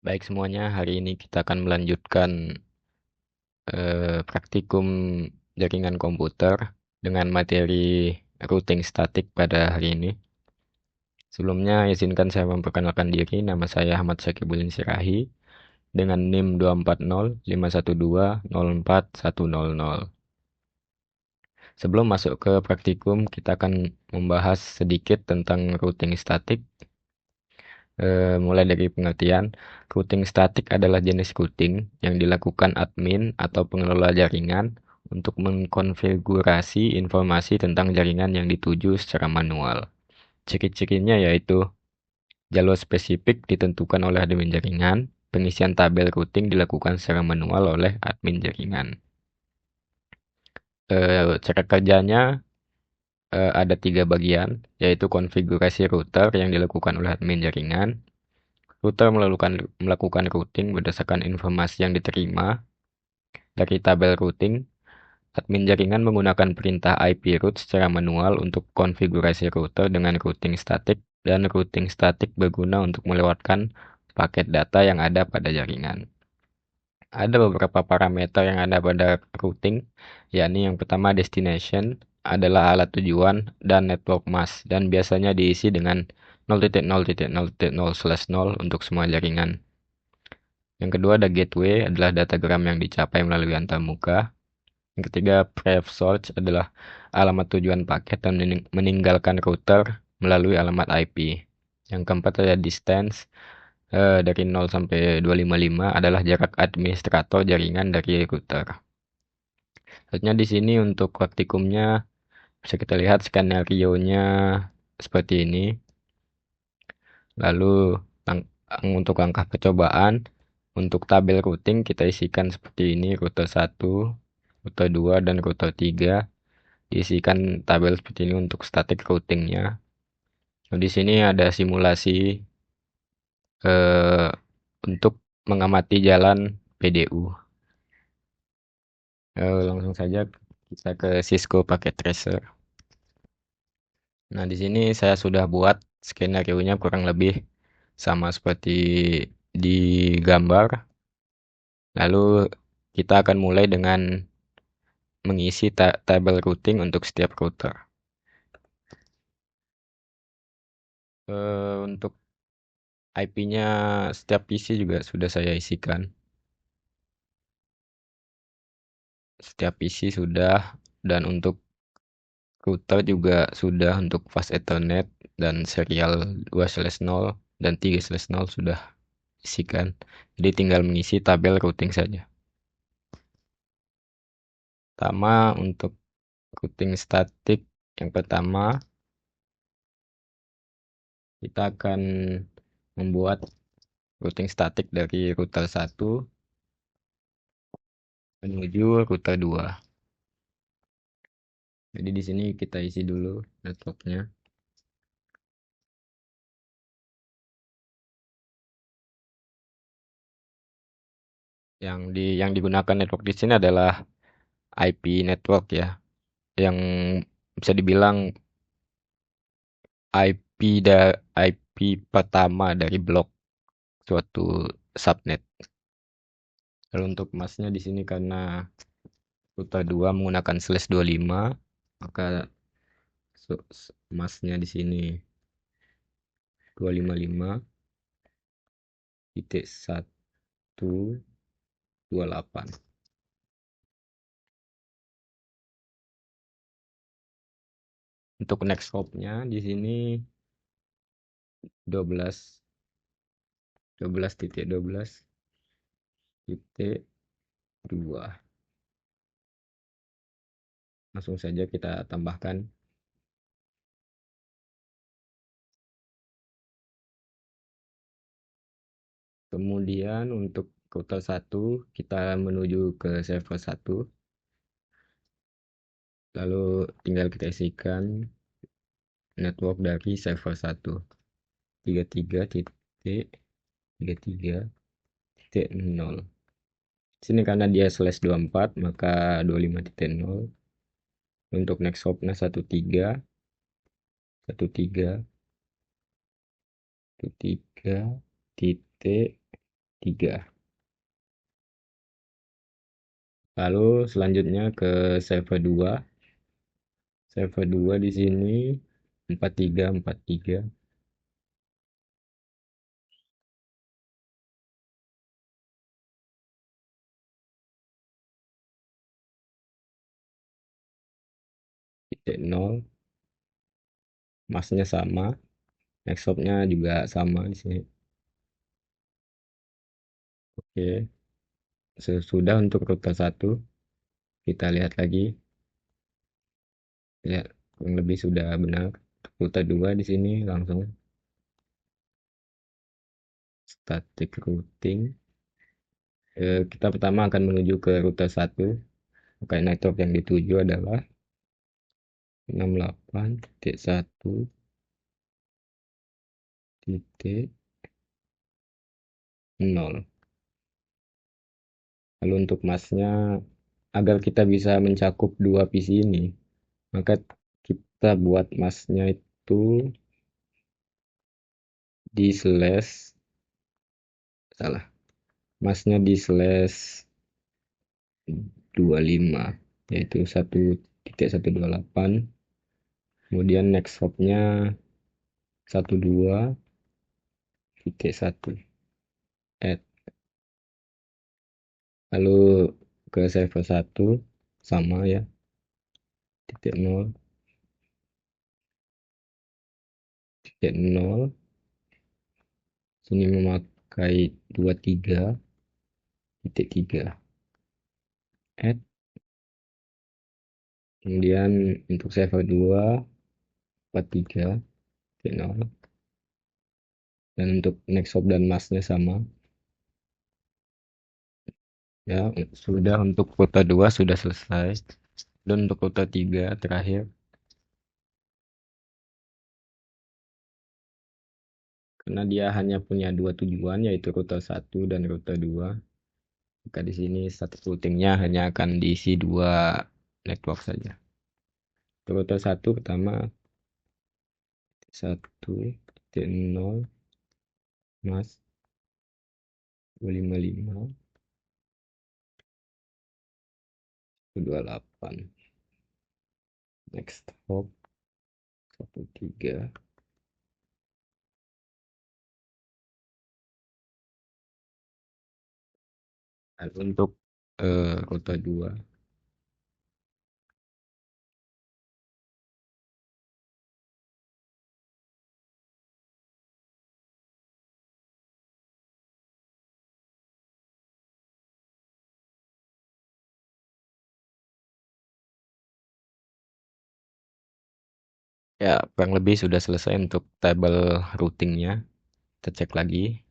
Baik semuanya, hari ini kita akan melanjutkan praktikum jaringan komputer dengan materi routing statik pada hari ini. Sebelumnya, izinkan saya memperkenalkan diri. Nama saya Ahmad Syakibudin Sirahi dengan NIM 24054204100. Sebelum masuk ke praktikum, kita akan membahas sedikit tentang routing statik. Mulai dari pengertian, routing statik adalah jenis routing yang dilakukan admin atau pengelola jaringan untuk mengkonfigurasi informasi tentang jaringan yang dituju secara manual. Ciri-cirinya yaitu jalur spesifik ditentukan oleh admin jaringan, pengisian tabel routing dilakukan secara manual oleh admin jaringan. Cara kerjanya ada 3 bagian, yaitu konfigurasi router yang dilakukan oleh admin jaringan. Router melakukan routing berdasarkan informasi yang diterima dari tabel routing. Admin jaringan menggunakan perintah IP route secara manual untuk konfigurasi router dengan routing statik, dan routing statik berguna untuk melewatkan paket data yang ada pada jaringan. Ada beberapa parameter yang ada pada routing, yakni yang pertama destination adalah alat tujuan dan network mask, dan biasanya diisi dengan 0.0.0.0/0 untuk semua jaringan. Yang kedua ada gateway, adalah datagram yang dicapai melalui antarmuka. Yang ketiga pref source adalah alamat tujuan paket dan meninggalkan router melalui alamat IP. Yang keempat ada distance, dari 0 sampai 255 adalah jarak administrator jaringan dari router. Selanjutnya di sini untuk praktikumnya bisa kita lihat skenario-nya seperti ini. Lalu untuk langkah percobaan, untuk tabel routing kita isikan seperti ini: router 1, router 2, dan router 3. Diisikan tabel seperti ini untuk static routingnya. Nah, di sini ada simulasi eh, untuk mengamati jalan PDU. Langsung saja kita ke Cisco Packet Tracer. Nah, di sini saya sudah buat skenario-nya kurang lebih sama seperti di gambar. Lalu kita akan mulai dengan mengisi tabel routing untuk setiap router. Untuk IP-nya setiap PC juga sudah saya isikan. Setiap PC sudah, dan untuk router juga sudah, untuk fast Ethernet dan serial 2/0 dan 3/0 sudah isikan. Jadi tinggal mengisi tabel routing saja. Pertama, untuk routing statik yang pertama, kita akan membuat routing statik dari router 1 menuju router 2. Jadi di sini kita isi dulu networknya. Yang digunakan network di sini adalah IP network ya, yang bisa dibilang IP pertama dari blok suatu subnet. Lalu untuk masnya di sini karena router 2 menggunakan /25, maka masnya di sini 255.128. Untuk next hop-nya di sini 12.12.12.2. Langsung saja kita tambahkan. Kemudian untuk router 1 kita menuju ke server 1. Lalu tinggal kita isikan network dari server 1. 33.33.0. Sini karena dia /24 maka 25.0. Untuk next hopnya 13 13 13 titik 3. Lalu selanjutnya ke server 2. Server 2 di sini 4343. Titik 0. Masnya sama. Next hopnya juga sama di sini. Oke. Sesudah untuk rute 1, kita lihat lagi. Ya, kurang lebih sudah benar. Rute 2 di sini langsung static routing. Kita pertama akan menuju ke rute 1. Oke, network yang dituju adalah 68.1.0. Lalu untuk masnya, agar kita bisa mencakup dua PC ini, maka kita buat masnya itu di slash, salah, masnya di slash 25, yaitu 1.128. Kemudian next hopnya 12.1 add. Lalu ke server 1 sama ya, titik 0, titik 0. Sini memakai 23.3 add. Kemudian untuk server 2 43.0. Dan untuk next hop dan masnya sama ya. Sudah untuk kota 2 sudah selesai, dan untuk kota 3 terakhir, karena dia hanya punya dua tujuan, yaitu rute 1 dan rute 2, maka di sini status routingnya hanya akan diisi dua network saja. Rute 1 pertama 1.0 mas 255.128. Next hop 13. Dan untuk rute 2 ya, kurang lebih sudah selesai untuk tabel routingnya. Kita cek lagi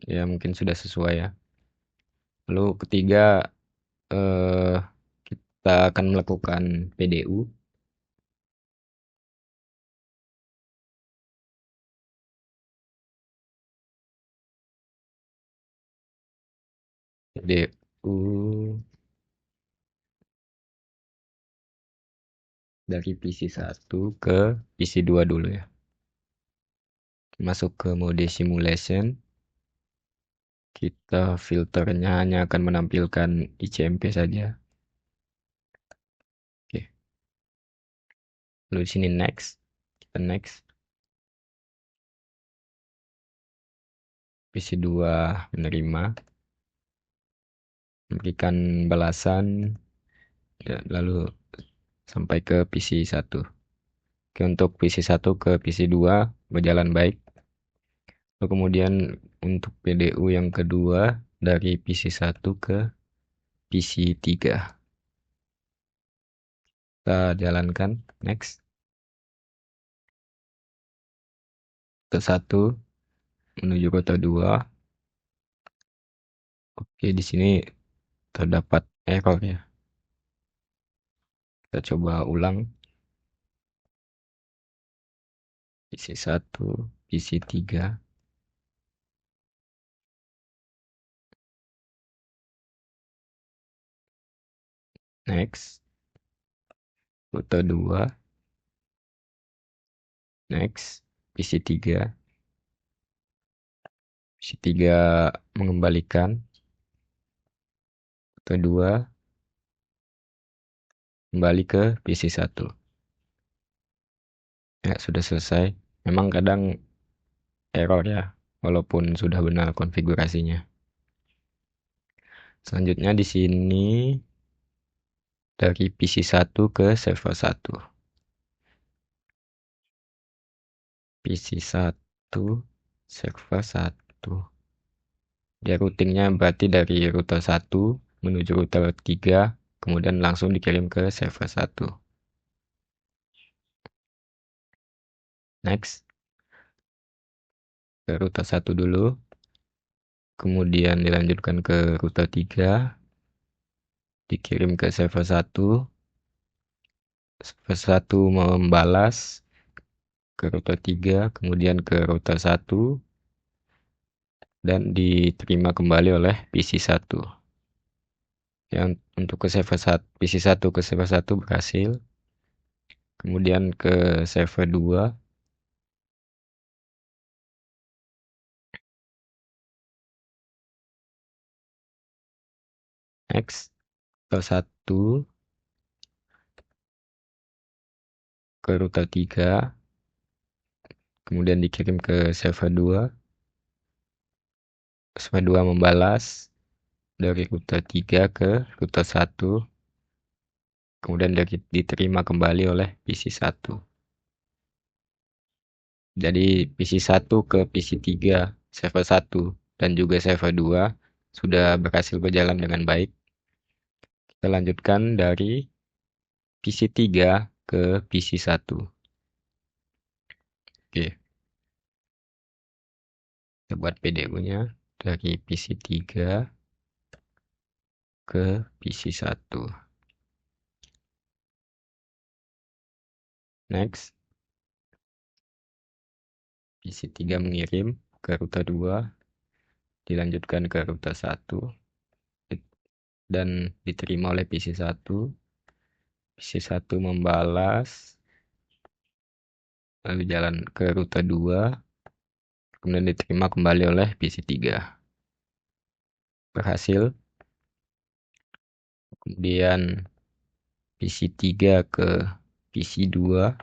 ya, mungkin sudah sesuai ya. Lalu ketiga, eh, kita akan melakukan PDU. PDU dari PC1 ke PC2 dulu ya. Masuk ke mode simulation. Kita filternya hanya akan menampilkan ICMP saja. Oke. Lalu di sini next. Kita next. PC2 menerima, memberikan balasan, ya, lalu sampai ke PC1. Oke, untuk PC1 ke PC2 berjalan baik. Lalu kemudian untuk PDU yang kedua dari PC1 ke PC3. Kita jalankan, next. Ke 1 menuju kota 2. Oke, di sini terdapat error ya. Kita coba ulang. PC1, PC3. Next. Rute 2. Next. PC3. PC 3 mengembalikan, rute 2 kembali ke PC 1. Ya, sudah selesai. Memang kadang error ya, walaupun sudah benar konfigurasinya. Selanjutnya di sini dari PC 1 ke server 1. PC 1, server 1. Dia routingnya berarti dari router 1 menuju router 3, kemudian langsung dikirim ke server 1. Next, ke router 1 dulu, kemudian dilanjutkan ke router 3, dikirim ke server 1, server 1 membalas ke router 3, kemudian ke router 1, dan diterima kembali oleh PC 1. Yang untuk ke server 1, PC 1 ke server 1 berhasil. Kemudian ke server 2. Next, router 1 ke router 3, kemudian dikirim ke server 2. Server 2 membalas dari router 3 ke router 1, kemudian diterima kembali oleh PC 1. Jadi PC 1 ke PC 3, server 1 dan juga server 2 sudah berhasil berjalan dengan baik. Kita lanjutkan dari PC 3 ke PC 1. Oke, kita buat PDU-nya dari PC 3 ke PC 1. Next, PC 3 mengirim ke router 2, dilanjutkan ke router 1 dan diterima oleh PC 1. PC 1 membalas, lalu jalan ke router 2, kemudian diterima kembali oleh PC 3. Berhasil. Kemudian PC 3 ke PC 2.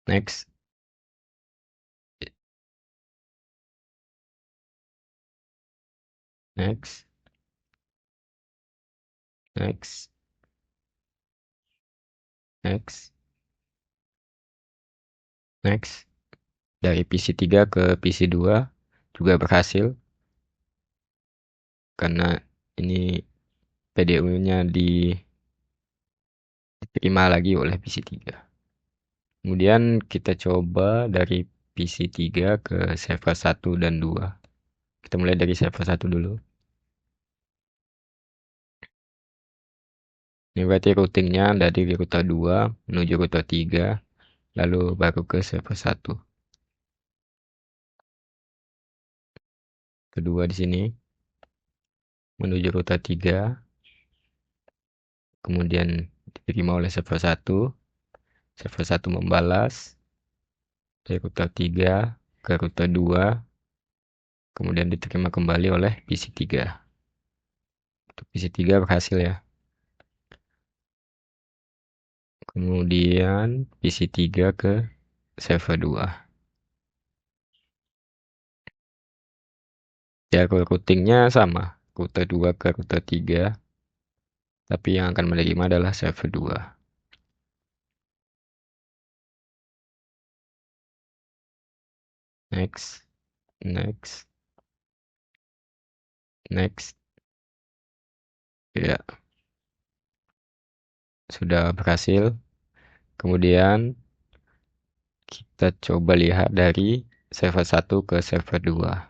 Next. Next. Next. Next. Next. Dari PC 3 ke PC 2 juga berhasil karena ini PDU-nya diterima lagi oleh PC 3. Kemudian kita coba dari PC 3 ke server 1 dan 2. Kita mulai dari server 1 dulu. Ini berarti routingnya dari router 2 menuju router 3, lalu baru ke server 1. Kedua di sini menuju router 3, kemudian diterima oleh server 1. Server 1 membalas dari router 3 ke router 2, kemudian diterima kembali oleh PC 3. Untuk PC 3 berhasil ya. Kemudian PC 3 ke server 2. Ya, routingnya sama, router 2 ke router 3, tapi yang akan menerima adalah server 2. Next, next, next. Ya, sudah berhasil. Kemudian kita coba lihat dari server 1 ke server 2.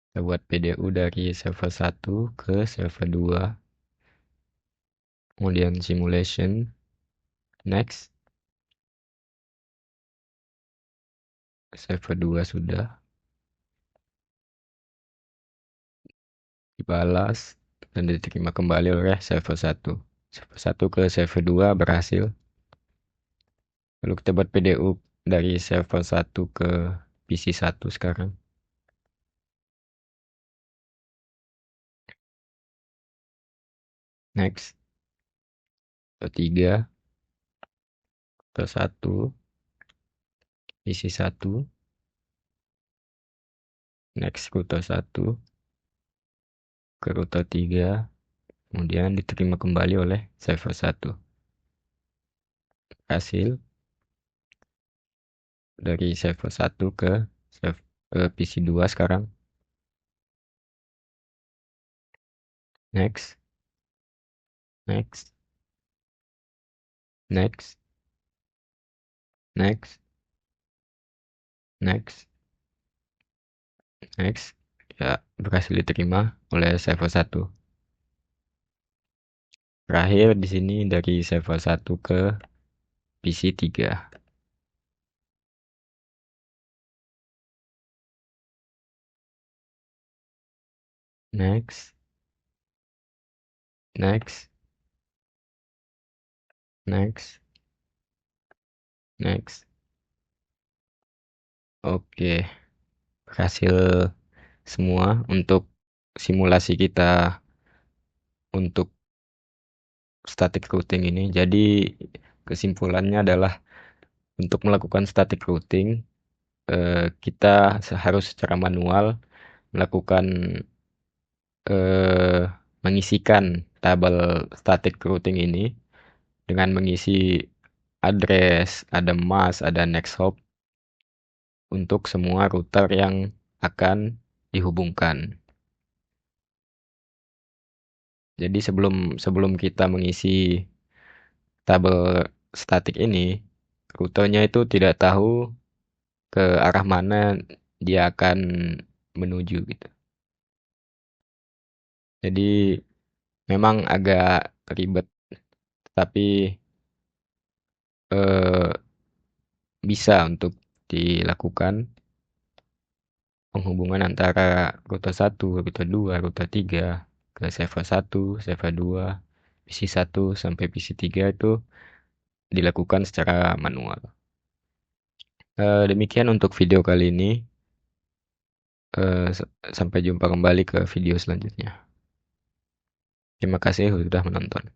Kita buat PDU dari server 1 ke server 2. Kemudian simulation. Next. Server 2 sudah dibalas dan diterima kembali oleh server 1. Server 1 ke server 2 berhasil. Lalu kita buat PDU dari server 1 ke PC 1 sekarang. Next. Router 3, router 1, PC 1. Next router 1 ke router 3. Kemudian diterima kembali oleh server 1. Hasil dari server 1 ke PC 2 sekarang. Next. Next. Next. Next. Next. Next. Ya, berhasil diterima oleh server 1. Terakhir di sini dari server 1 ke PC 3. Next. Next. Next. Next. Oke, berhasil semua untuk simulasi kita untuk static routing ini. Jadi kesimpulannya adalah untuk melakukan static routing, kita harus secara manual melakukan eh, mengisikan tabel static routing ini dengan mengisi address, ada mask, ada next hop untuk semua router yang akan dihubungkan. Jadi sebelum sebelum kita mengisi tabel statik ini, rutenya itu tidak tahu ke arah mana dia akan menuju gitu. Jadi memang agak ribet, tapi eh, bisa untuk dilakukan penghubungan antara rute 1, rute 2, rute 3 ke server 1, server 2, PC 1 sampai PC 3 itu dilakukan secara manual. Demikian untuk video kali ini. Sampai jumpa kembali ke video selanjutnya. Terima kasih sudah menonton.